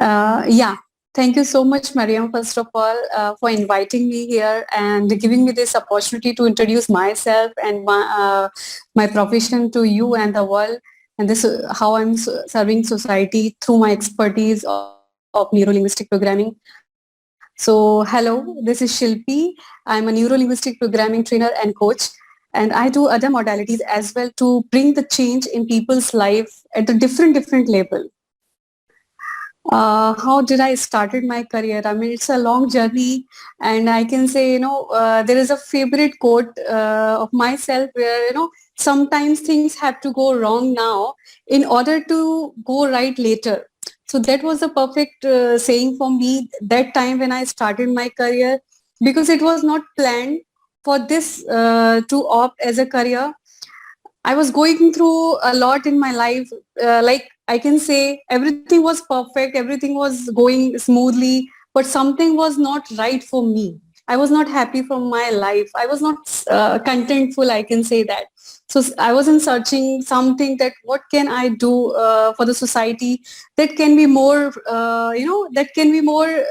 Yeah, thank you so much, Mariam, first of all, for inviting me here and giving me this opportunity to introduce myself and my profession to you and the world, and this how I'm serving society through my expertise of neuro-linguistic programming. So, hello, this is Shilpi. I'm a neuro-linguistic programming trainer and coach, and I do other modalities as well to bring the change in people's life at the different level. How did I started my career? I mean, it's a long journey, and I can say, there is a favorite quote of myself where, sometimes things have to go wrong now in order to go right later. So that was the perfect saying for me that time when I started my career, because it was not planned for this to opt as a career. I was going through a lot in my life. Like I can say everything was perfect, everything was going smoothly, but something was not right for me. I was not happy from my life. I was not contentful, I can say that. So I was in searching something that what can I do for the society that can be more, that can be more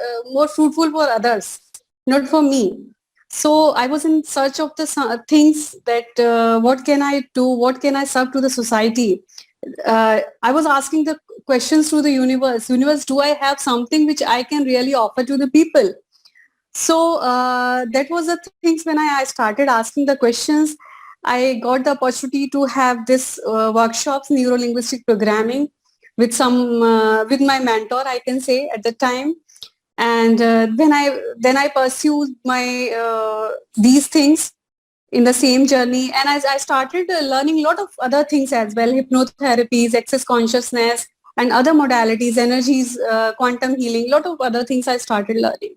fruitful for others, not for me. So I was in search of the things that what can I do, what can I serve to the society. I was asking the questions to the universe, do I have something which I can really offer to the people? So that was the things when I started asking the questions. I got the opportunity to have this workshops, neuro-linguistic programming, with with my mentor, I can say at the time. And then I pursued my these things in the same journey, and as I started learning a lot of other things as well, hypnotherapies, access consciousness, and other modalities, energies, quantum healing, a lot of other things I started learning.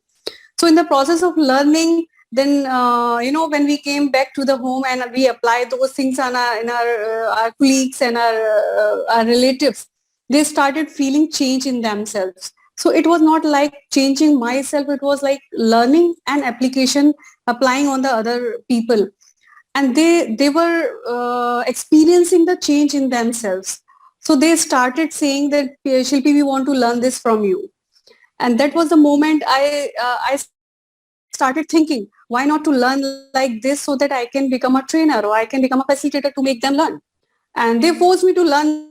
So in the process of learning, then when we came back to the home and we applied those things on our colleagues and our relatives, they started feeling change in themselves. So it was not like changing myself, it was like learning and application, applying on the other people, and they were experiencing the change in themselves. So they started saying that, Shilpi, we want to learn this from you. And that was the moment I started thinking, why not to learn like this so that I can become a trainer or I can become a facilitator to make them learn. And they forced me to learn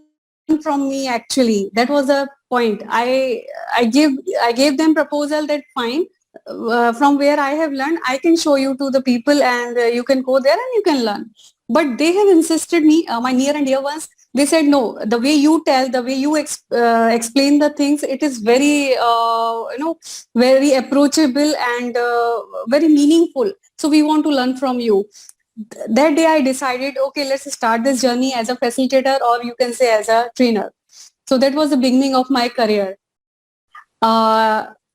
from me actually. That was the point. I gave them proposal that fine, from where I have learned, I can show you to the people, and you can go there and you can learn. But they have insisted me, my near and dear ones, they said, no, the way you tell, the way you explain the things, it is very, very approachable and very meaningful. So we want to learn from you. That day I decided, okay, let's start this journey as a facilitator, or you can say as a trainer. So that was the beginning of my career.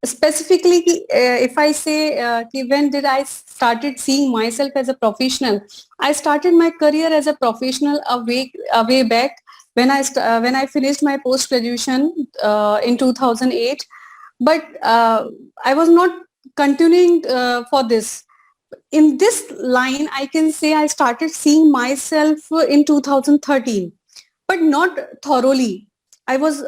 Specifically, if I say, when did I started seeing myself as a professional? I started my career as a professional a way back when when I finished my post graduation in 2008. But I was not continuing for this. In this line, I can say I started seeing myself in 2013, but not thoroughly. I was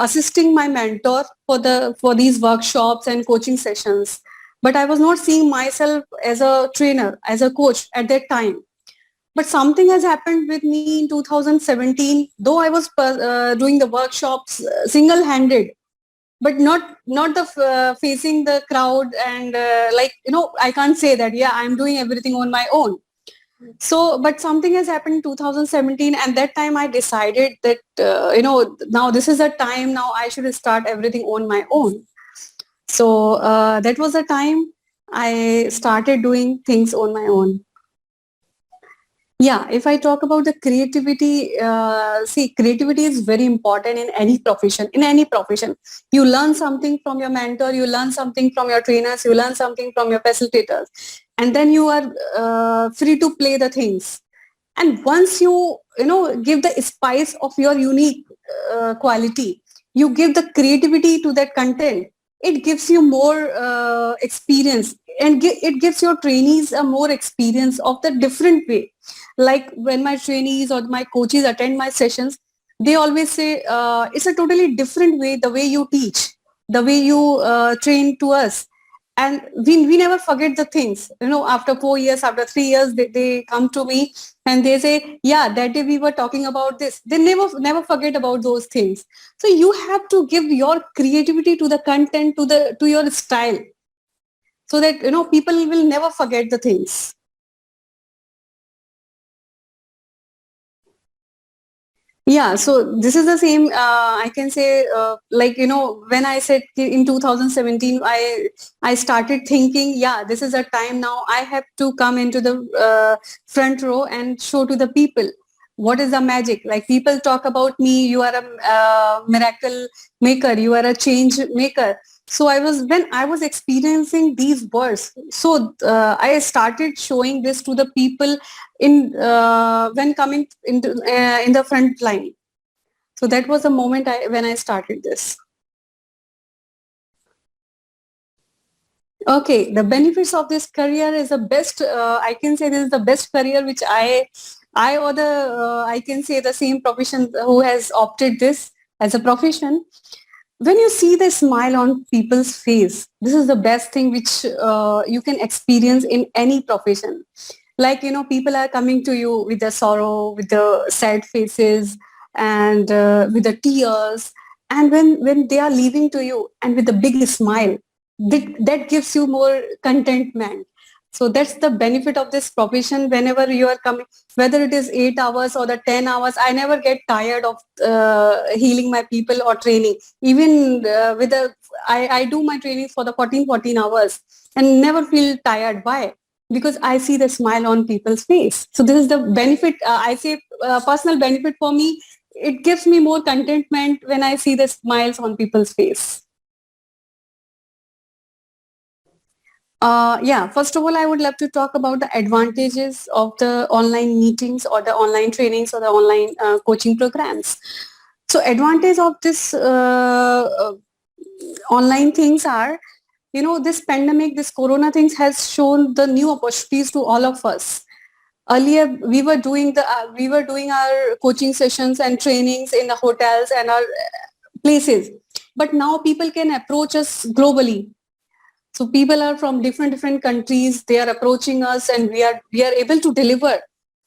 assisting my mentor for these workshops and coaching sessions, but I was not seeing myself as a trainer, as a coach at that time. But something has happened with me in 2017. Though I was doing the workshops single-handed, but not the facing the crowd, and I can't say that, yeah, I'm doing everything on my own. So, but something has happened in 2017, and that time I decided that, now this is the time, now I should start everything on my own. So that was the time I started doing things on my own. Yeah, if I talk about the creativity, see, creativity is very important in any profession. In any profession, you learn something from your mentor, you learn something from your trainers, you learn something from your facilitators, and then you are free to play the things. And once you give the spice of your unique quality, you give the creativity to that content, it gives you more experience, and it gives your trainees a more experience of the different way. Like when my trainees or my coaches attend my sessions, they always say, it's a totally different way, the way you teach. the way you train to us. And we never forget the things. After 4 years, after 3 years, they come to me and they say, yeah, that day we were talking about this. They never forget about those things. So you have to give your creativity to the content, to your style, so that people will never forget the things. Yeah, so this is the same. I can say, when I said in 2017, I started thinking, yeah, this is a time now. I have to come into the front row and show to the people what is the magic. Like, people talk about me, you are a miracle maker, you are a change maker. So when I was experiencing these words, so I started showing this to the people in when coming into in the front line. So that was the moment when I started this. Okay, the benefits of this career is the best. I can say this is the best career which I or the I can say the same profession who has opted this as a profession. When you see the smile on people's face, this is the best thing which you can experience in any profession. Like, people are coming to you with the sorrow, with the sad faces, and with the tears. And when they are leaving to you and with a big smile, that gives you more contentment. So that's the benefit of this profession. Whenever you are coming, whether it is 8 hours or the 10 hours, I never get tired of healing my people or training. Even I do my training for the 14 hours and never feel tired. Why? Because I see the smile on people's face. So this is the benefit. I say personal benefit for me. It gives me more contentment when I see the smiles on people's face. Yeah, first of all, I would love to talk about the advantages of the online meetings or the online trainings or the online coaching programs. So advantage of this online things are, this pandemic, this corona things has shown the new opportunities to all of us. Earlier, we were doing our coaching sessions and trainings in the hotels and our places, but now people can approach us globally. So people are from different countries. They are approaching us, and we are able to deliver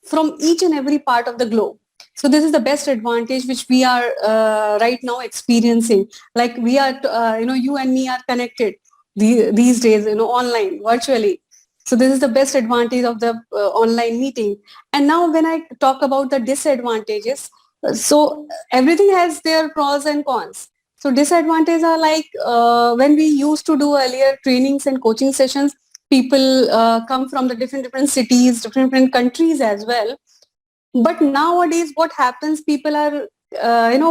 from each and every part of the globe. So this is the best advantage which we are right now experiencing. Like, we are, you and me are connected these days, online, virtually. So this is the best advantage of the online meeting. And now when I talk about the disadvantages, so everything has their pros and cons. So disadvantages are like, when we used to do earlier trainings and coaching sessions, people come from the different cities, different countries as well. But nowadays, what happens? People are,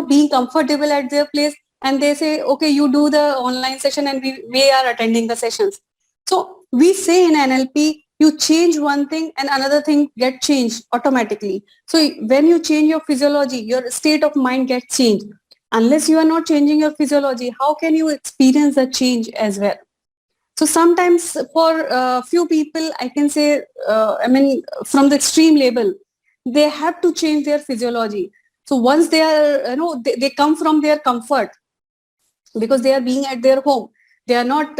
being comfortable at their place, and they say, "Okay, you do the online session, and we are attending the sessions." So we say in NLP, you change one thing and another thing get changed automatically. So when you change your physiology, your state of mind gets changed. Unless you are not changing your physiology, how can you experience the change as well? So sometimes for few people, I can say, from the extreme level, they have to change their physiology. So once they are, they come from their comfort, because they are being at their home. They are not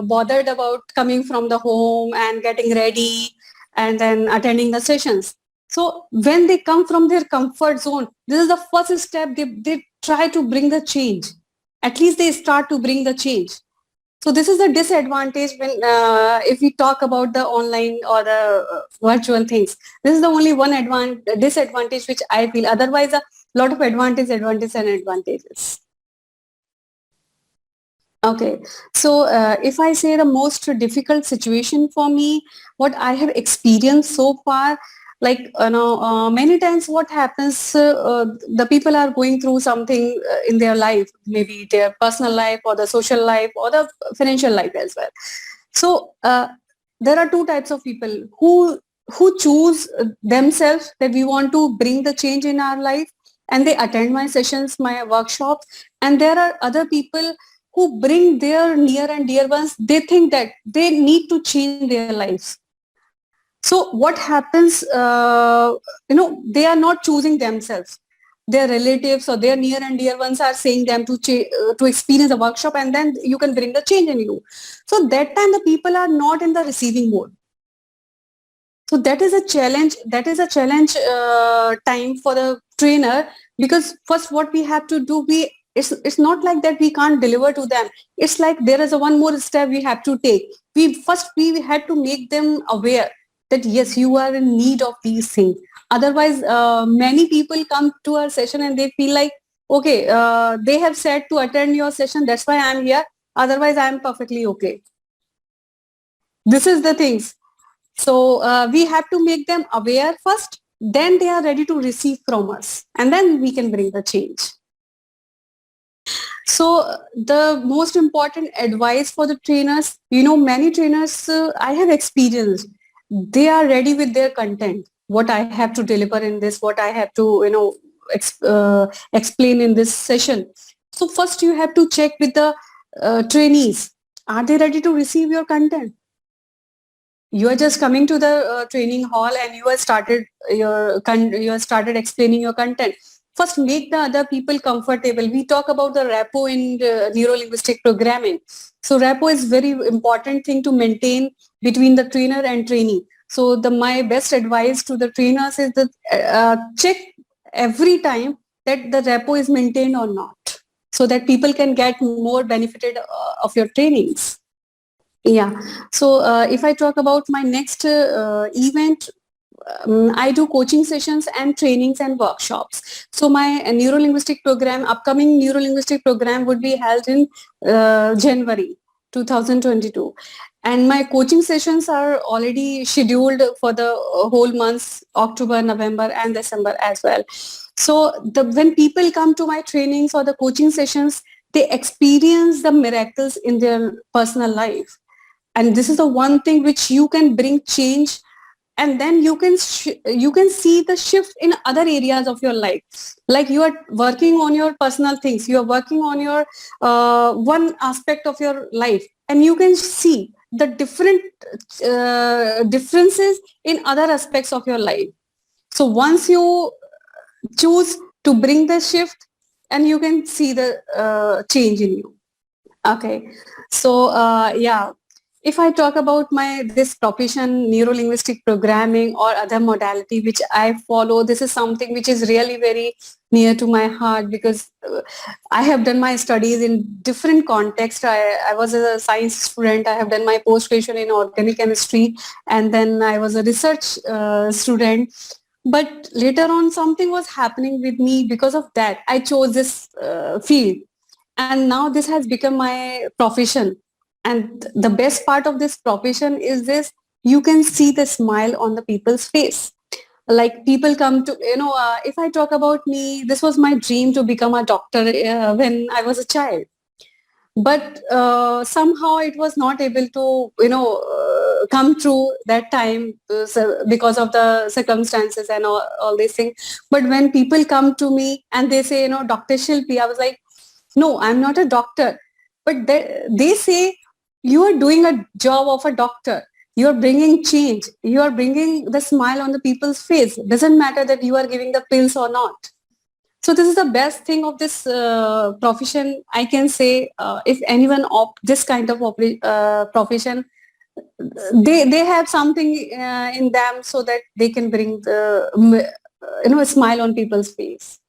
bothered about coming from the home and getting ready and then attending the sessions. So when they come from their comfort zone, this is the first step. They try to bring the change. At least they start to bring the change. So this is the disadvantage when if we talk about the online or the virtual things. This is the only one disadvantage which I feel. Otherwise, a lot of advantages and advantages. Okay, so if I say the most difficult situation for me, what I have experienced so far, like, many times what happens, the people are going through something in their life, maybe their personal life or the social life or the financial life as well. So there are two types of people who choose themselves that we want to bring the change in our life, and they attend my sessions, my workshops. And there are other people who bring their near and dear ones. They think that they need to change their lives. So what happens, they are not choosing themselves. their relatives or their near and dear ones are saying them to experience a workshop, and then you can bring the change in you. So that time the people are not in the receiving mode. So that is a challenge. That is a challenge time for the trainer, because first what we have to do, it's not like that we can't deliver to them. It's like there is a one more step we have to take. We had to make them aware that yes, you are in need of these things. Otherwise, many people come to our session and they feel like, okay, they have said to attend your session, that's why I'm here. Otherwise, I'm perfectly okay. This is the things. So we have to make them aware first, then they are ready to receive from us, and then we can bring the change. So the most important advice for the trainers, many trainers I have experienced, they are ready with their content. What I have to deliver in this, what I have to, explain in this session. So first you have to check with the trainees. Are they ready to receive your content? You are just coming to the training hall and you have started explaining your content. First, make the other people comfortable. We talk about the rapport in neuro-linguistic programming. So rapport is very important thing to maintain between the trainer and trainee. So my best advice to the trainers is that check every time that the rapport is maintained or not, so that people can get more benefited of your trainings. Yeah. So if I talk about my next event, I do coaching sessions and trainings and workshops. So my upcoming neuro-linguistic program would be held in January 2022. And my coaching sessions are already scheduled for the whole months, October, November, and December as well. So when people come to my trainings or the coaching sessions, they experience the miracles in their personal life. And this is the one thing which you can bring change, and then you can see the shift in other areas of your life. Like you are working on your personal things, you are working on your one aspect of your life, and you can see the different differences in other aspects of your life. So once you choose to bring the shift, and you can see the change in you. Okay. So yeah, if I talk about this profession, neuro-linguistic programming or other modality which I follow, this is something which is really very near to my heart, because I have done my studies in different contexts. I was a science student. I have done my post-graduation in organic chemistry, and then I was a research student. But later on, something was happening with me. Because of that, I chose this field. And now this has become my profession. And the best part of this profession is this: you can see the smile on the people's face. Like people come to, if I talk about me, this was my dream to become a doctor when I was a child. But somehow it was not able to, come true that time, because of the circumstances and all these things. But when people come to me and they say, Dr. Shilpi, I was like, no, I'm not a doctor. But they say, you are doing a job of a doctor. You are bringing change. You are bringing the smile on the people's face. Doesn't matter that you are giving the pills or not. So this is the best thing of this profession. I can say, if anyone opt this kind of profession, they have something in them, so that they can bring the a smile on people's face.